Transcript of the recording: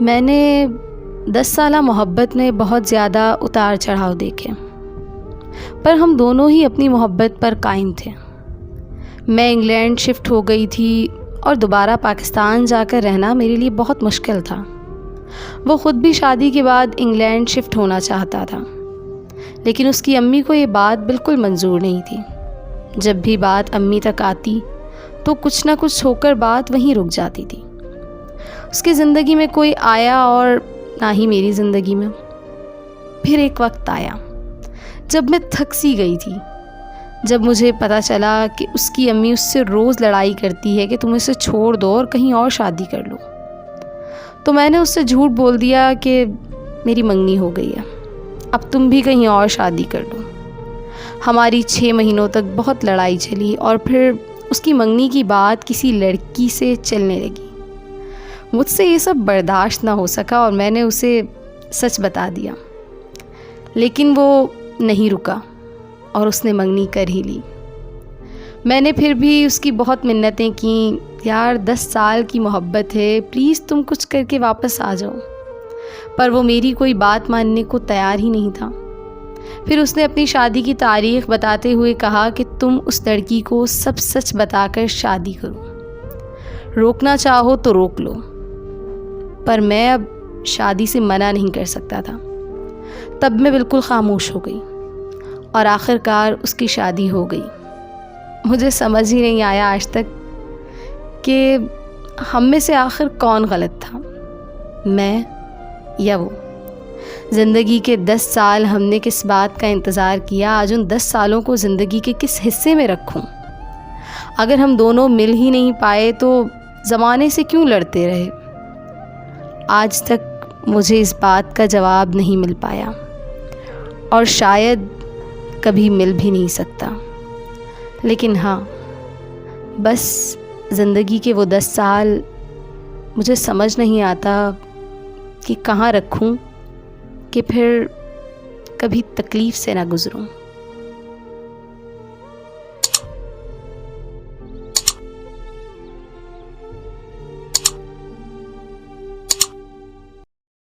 मैंने 10 साला मोहब्बत में बहुत ज़्यादा उतार चढ़ाव देखे, पर हम दोनों ही अपनी मोहब्बत पर कायम थे। मैं इंग्लैंड शिफ्ट हो गई थी और दोबारा पाकिस्तान जाकर रहना मेरे लिए बहुत मुश्किल था। वो ख़ुद भी शादी के बाद इंग्लैंड शिफ्ट होना चाहता था, लेकिन उसकी अम्मी को ये बात बिल्कुल मंजूर नहीं थी। जब भी बात अम्मी तक आती तो कुछ ना कुछ होकर बात वहीं रुक जाती थी। उसकी ज़िंदगी में कोई आया और ना ही मेरी ज़िंदगी में। फिर एक वक्त आया जब मैं थक सी गई थी, जब मुझे पता चला कि उसकी अम्मी उससे रोज़ लड़ाई करती है कि तुम इसे छोड़ दो और कहीं और शादी कर लो। तो मैंने उससे झूठ बोल दिया कि मेरी मंगनी हो गई है, अब तुम भी कहीं और शादी कर लो। हमारी 6 महीनों तक बहुत लड़ाई चली और फिर उसकी मंगनी की बात किसी लड़की से चलने लगी। मुझसे ये सब बर्दाश्त ना हो सका और मैंने उसे सच बता दिया, लेकिन वो नहीं रुका और उसने मंगनी कर ही ली। मैंने फिर भी उसकी बहुत मिन्नतें की, यार 10 साल की मोहब्बत है, प्लीज़ तुम कुछ करके वापस आ जाओ। पर वो मेरी कोई बात मानने को तैयार ही नहीं था। फिर उसने अपनी शादी की तारीख़ बताते हुए कहा कि तुम उस लड़की को सब सच बताकर शादी करो, रोकना चाहो तो रोक लो। पर मैं अब शादी से मना नहीं कर सकता था। तब मैं बिल्कुल खामोश हो गई और आखिरकार उसकी शादी हो गई। मुझे समझ ही नहीं आया आज तक कि हम में से आखिर कौन गलत था, मैं या वो। ज़िंदगी के 10 साल हमने किस बात का इंतज़ार किया, आज उन 10 सालों को ज़िंदगी के किस हिस्से में रखूं? अगर हम दोनों मिल ही नहीं पाए तो ज़माने से क्यों लड़ते रहे? आज तक मुझे इस बात का जवाब नहीं मिल पाया और शायद कभी मिल भी नहीं सकता। लेकिन हाँ, बस ज़िंदगी के वो 10 साल मुझे समझ नहीं आता कि कहाँ रखूं कि फिर कभी तकलीफ़ से ना गुज़रूं।